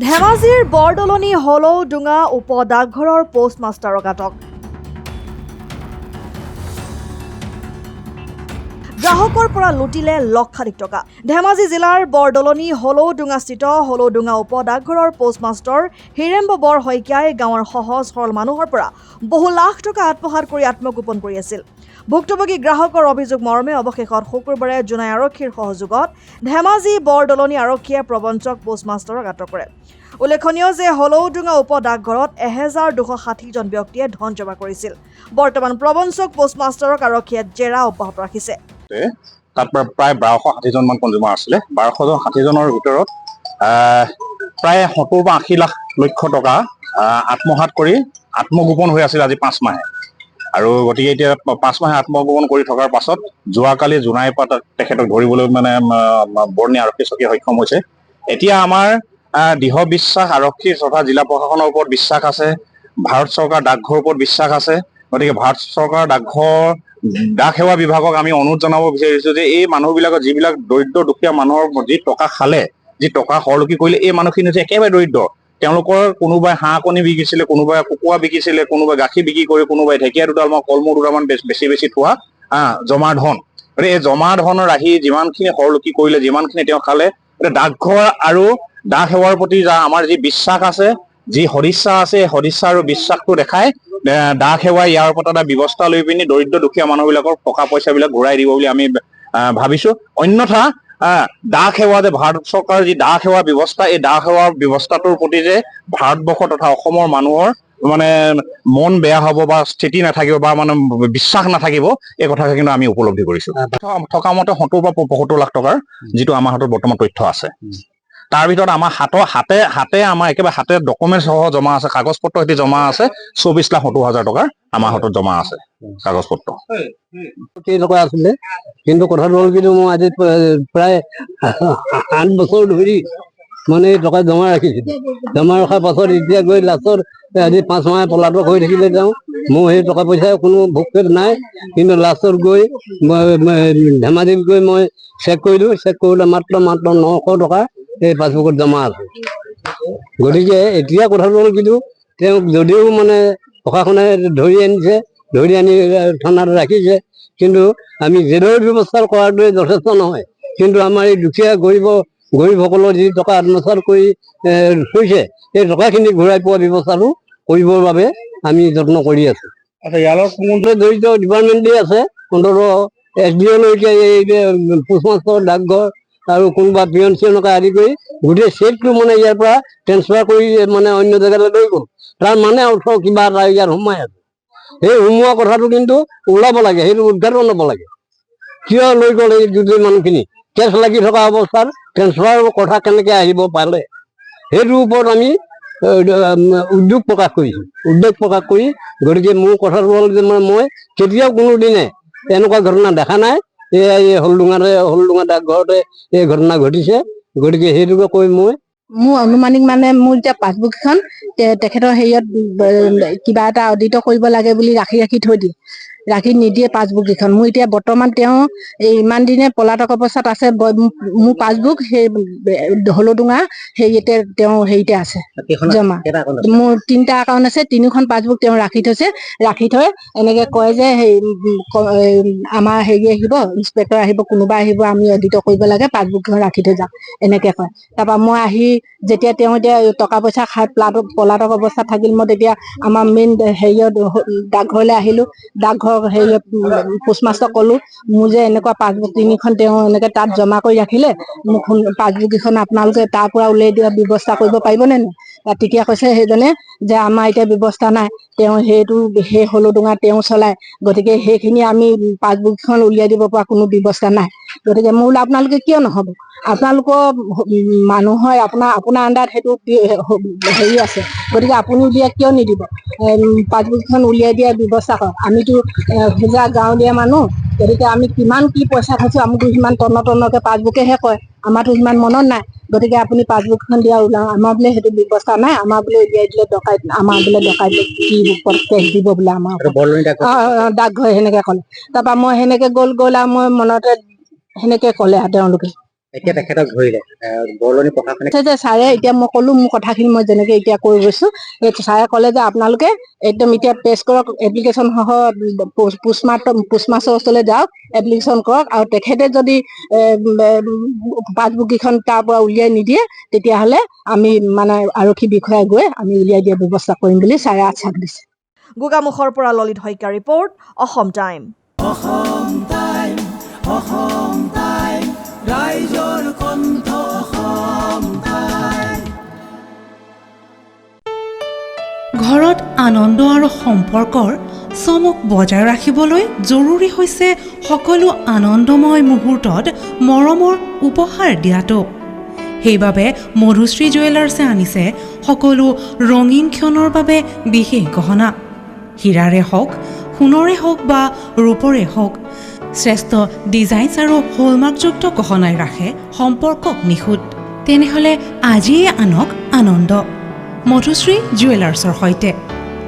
ধেমাজিৰ বৰদলনি হলৌডুঙা উপ ডাকঘৰৰ পোষ্টমাষ্টাৰক আটক। গ্ৰাহকৰ পৰা লুটিলে লক্ষাধিক টকা। ধেমাজি জিলাৰ বৰদলনি হলৌডুঙাস্থিত হলৌডুঙা উপ ডাকঘৰৰ পোষ্টমাষ্টাৰ হিৰেম্ব বৰ শইকীয়াই গাঁৱৰ সহজ সৰল মানুহৰ পৰা বহু লাখ টকা আত্মসাৎ কৰি আত্মগোপন কৰি আছিল। ভুক্তভোগী গ্ৰাহকৰ অভিযোগ মৰ্মে অৱশেষত শুকুৰবাৰে জোনাই আৰক্ষীৰ সহযোগত ধেমাজি বৰদলনি আৰক্ষীয়ে প্ৰবঞ্চক পোষ্টমাষ্টাৰক আটক কৰে। উল্লেখনীয় যে হলৌডুঙা উপ ডাকঘৰত 1260 জন ব্যক্তিয়ে ধন জমা কৰিছিল। বৰ্তমান প্ৰবঞ্চক পোষ্টমাষ্টাৰক আৰক্ষীয়ে জেৰা অব্যাহত ৰাখিছে। তাত প্ৰায় 1260 জন মান কনজিউমাৰ আছিলে। 1260 জনৰ ভিতৰত প্ৰায় 70 বা 80 লক্ষ টকা আত্মসাৎ কৰি আত্মগোপন হৈ আছিল আজি 5 মাহে। আৰু গতিকে এতিয়া 5 মাহে আত্মগোপন কৰি থকাৰ পাছত যোৱাকালি জোনাইৰ পৰা তেখেতক ধৰিবলৈ বৰ্ণি আৰক্ষী চকীয়ে সক্ষম হৈছে। এতিয়া আমাৰ দৃঢ় বিশ্বাস আৰক্ষী তথা জিলা প্ৰশাসনৰ ওপৰত বিশ্বাস আছে, ভাৰত চৰকাৰ ডাকঘৰৰ ওপৰত বিশ্বাস আছে। গতিকে ভাৰত চৰকাৰ ডাক সেৱা বিভাগক আমি অনুৰোধ জনাব বিচাৰিছো যে এই মানুহবিলাকৰ যিবিলাক দৰিদ্ৰ দুখীয়া মানুহৰ যি টকা খালে, যি টকা সৰলকি কৰিলে, এই মানুহখিনি হৈছে একেবাৰে দৰিদ্ৰ। তেওঁলোকৰ কোনোবাই হাঁহ কণী বিকিছিলে, কোনোবাই কুকুৰা বিকিছিলে, কোনোবাই গাখীৰ বিক্ৰী কৰি, কোনোবাই ঢেকীয়া দুডালমান কলমৌ দুডালমান বেছি থোৱা জমা ধন। গতিকে এই জমা ধনৰ ৰাহি যিমানখিনি সৰলকি কৰিলে, যিমানখিনি তেওঁ খালে, ডাকঘৰ আৰু ডাক সেৱাৰ প্ৰতি আমাৰ যি বিশ্বাস আছে, যি সদিচ্ছা আছে, সদিচ্ছা আৰু বিশ্বাসটো দেখাই ডাক সেৱাই ইয়াৰ ওপৰত এটা ব্যৱস্থা লৈ পিনি দৰিদ্ৰ দুখীয়া মানুহবিলাকৰ টকা পইচাবিলাক ঘূৰাই দিব বুলি আমি ভাবিছো। অন্যথা ডাক সেৱা যে ভাৰত চৰকাৰৰ যি ডাক সেৱা ব্যৱস্থা, এই ডাক সেৱা ব্যৱস্থাটোৰ প্ৰতি যে ভাৰতবৰ্ষ তথা অসমৰ মানুহৰ মন বেয়া হ'ব বা স্থিতি নাথাকিব বা বিশ্বাস নাথাকিব, এই কথাকে কিন্তু আমি উপলব্ধি কৰিছো। থকা মতে 70 বা 75 লাখ টকাৰ যিটো আমাৰ হাতত বৰ্তমান তথ্য আছে। তাৰ ভিতৰত আমাৰ হাতে আমাৰ একেবাৰে হাতে ডকুমেণ্ট সহ জমা আছে, কাগজ পত্ৰ সৈতে জমা আছে 24,70,000 টকাৰ আমাৰ হাতত জমা আছে কাগজ পত্ৰ। টকা আছিলে, কিন্তু কথাটো হ'ল কিন্তু মই আজি প্ৰায় 8 বছৰ ধৰি টকা জমা ৰাখিছিলো। জমা ৰখাৰ পাছত এতিয়া গৈ লাষ্টত আজি 5 মাহে পলাতক হৈ থাকিলে যাওঁ। মোৰ সেই টকা পইচাৰ কোনো ভোগ নাই। কিন্তু লাষ্টত গৈ ধেমাজিত গৈ মই চেক কৰিলো, চেক কৰোঁতে মাত্ৰ 900 টকা এই পাছবুকত জমা আছে। গতিকে এতিয়া কথাটো হ'ল কিন্তু তেওঁক যদিও প্ৰশাসনে ধৰি আনিছে, ধৰি আনি থানাত ৰাখিছে, কিন্তু আমি জেলৰ ব্যৱস্থা কৰাটোৱে যথেষ্ট নহয়। কিন্তু আমাৰ এই দুখীয়া গৰীবসকলৰ যি টকা আত্মসাৎ কৰি থৈছে, সেই টকাখিনি ঘূৰাই পোৱা ব্যৱস্থাটো কৰিবৰ বাবে আমি যত্ন কৰি আছো। ইয়াৰ লগত জড়িত ডিপাৰ্টমেণ্টেই আছে, অন্ততঃ SDO লৈকে এই পোষ্টমাষ্টাৰ, ডাকঘৰ আৰু কোনোবা পিয়ন চিয়নকে আদি কৰি গোটেই চেটটো ইয়াৰ পৰা ট্ৰেন্সফাৰ কৰি অন্য জেগালৈ লৈ গ'ল। তাৰ অৰ্থ কিবা এটা ইয়াত সোমাই আছে। সেই সোমোৱা কথাটো কিন্তু ওলাব লাগে, সেইটো উদ্ঘাটন হ'ব লাগে। কিয় লৈ গ'ল এই গোটেই মানুহখিনি? কেছ লাগি থকা অৱস্থাত ট্ৰেন্সফাৰৰ কথা কেনেকে আহিব পালে, সেইটোৰ ওপৰত আমি উদ্বেগ প্ৰকাশ কৰি, গতিকে মোৰ কথাটো হ'ল যে মই কেতিয়াও কোনোদিনে এনেকুৱা ঘটনা দেখা নাই। এই হলডুঙা ডাকঘৰতে এই ঘটনা ঘটিছে। গতিকে সেইটোকে কৈ মোৰ অনুমানিক মোৰ এতিয়া পাছবুকখন তেখেতৰ হেৰিয়ত কিবা এটা অডিট কৰিব লাগে বুলি ৰাখি থৈ দিয়ে, ৰাখি নিদিয়ে পাছবুক কেইখন। মোৰ এতিয়া বৰ্তমান তেওঁ ইমান দিনে পলাতক অৱস্থাত আছে। মোৰ পাছবুক সেই হলৌডুঙা হেৰিতে তেওঁ হেৰিতে আছে জমা। মোৰ 3টা একাউণ্ট আছে, 3খন পাছবুক তেওঁ ৰাখি থৈছে। ৰাখি থৈ এনেকে কয় যে আমাৰ হেৰি আহিব, ইন্সপেক্টৰ আহিব, কোনোবা আহিব, আমি অডিট কৰিব লাগে, পাছবুকখন ৰাখি থৈ যাম, এনেকে কয়। তাৰপৰা মই আহি যেতিয়া তেওঁ এতিয়া টকা পইচা খাই পলাতক অৱস্থাত থাকিল, মই তেতিয়া আমাৰ মেইন হেৰিয়ত ডাকঘৰলৈ আহিলো। ডাকঘৰ হেৰিয়ত পোষ্টমাষ্টাৰক ক'লো, মোৰ যে এনেকুৱা পাছবুক 3খন তেওঁ এনেকে তাত জমা কৰি ৰাখিলে, মোক পাছবুক কেইখন আপোনালোকে তাৰ পৰা উলিয়াই দিয়া ব্যৱস্থা কৰিব পাৰিবনে নাই? তেতিয়া কৈছে সেইজনে যে আমাৰ এতিয়া ব্যৱস্থা নাই, তেওঁ সেই হলৌডুঙা তেওঁ চলায়, গতিকে সেইখিনি আমি পাছবুকখন উলিয়াই দিব পৰা কোনো ব্যৱস্থা নাই। গতিকে মই বোলো আপোনালোকে কিয় নহ'ব? আপোনালোকৰ মানুহৰ আপোনাৰ আণ্ডাৰত সেইটো হেৰি আছে, গতিকে আপুনি উলিয়াই কিয় নিদিব? পাছবুকখন উলিয়াই দিয়াৰ ব্যৱস্থা কৰক। আমিতো ভোজা গাঁৱলীয়া মানুহ, গতিকে আমি কিমান কি পইচা খাইছো, আমাকতো সিমান টনকে পাছবুকেহে কয়, আমাৰতো সিমান মনত নাই। গতিকে আপুনি পাছবুকখন দিয়া ওলাও। আমাৰ বোলে সেইটো ব্যৱস্থা নাই, আমাৰ বোলে উলিয়াই দিলে ডকাইত, আমাৰ বোলে ডকাইত কি কেছ দিব বোলে আমাৰ ডাকঘৰে সেনেকে ক'লে। তাৰপৰা মই সেনেকে গ'ল আৰু মই মনতে সেনেকে ক'লে আৰু তেওঁলোকে। এতিয়া তেখেতক ধৰিলে বৰলনি প্ৰশাসনে যে ছাৰে এতিয়া মই ক'লো মোৰ কথাখিনি মই যেনেকে এতিয়া কৈ গৈছো ছাৰে ক'লে যে আপোনালোকে একদম এতিয়া পেছ কৰক এপ্লিকেশ্যন সহ পোষ্টমাষ্টৰ ওচৰলৈ যাওক এপ্লিকেশ্যন কৰক আৰু তেখেতে যদি পাছবুক কেইখন তাৰ পৰা উলিয়াই নিদিয়ে তেতিয়াহ'লে আমি মানে আৰক্ষী বিষয়াই গৈ আমি উলিয়াই দিয়া ব্যৱস্থা কৰিম বুলি ছাৰে আশ্বাস দিছে। গোগামুখৰ পৰা ললিত শইকীয়া ৰিপৰ্ট, অসম টাইম। ৰাইজৰ কণ্ঠ অসম টাইম। ঘৰত আনন্দ আৰু সম্পৰ্কৰ চমক বজাই ৰাখিবলৈ জৰুৰী হৈছে সকলো আনন্দময় মুহূৰ্তত মৰমৰ উপহাৰ দিয়াটো। সেইবাবে মধুশ্ৰী জুৱেলাৰ্ছে আনিছে সকলো ৰঙীন ক্ষণৰ বাবে বিশেষ গহনা। হীৰাৰে হওক, সোণৰে হওক বা ৰূপৰে হওক, শ্ৰেষ্ঠ ডিজাইনছ আৰু হলমাৰ্কযুক্ত গহনাই ৰাখে সম্পৰ্কক নিখুঁত। তেনেহ'লে আজিয়ে আনক আনন্দ মধুশ্ৰী জুৱেলাৰ্ছৰ সৈতে।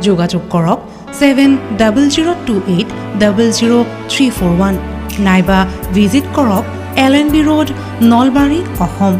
যোগাযোগ কৰক 7002800341 নাইবা ভিজিট কৰক LNB ৰোড, নলবাৰী, অসম।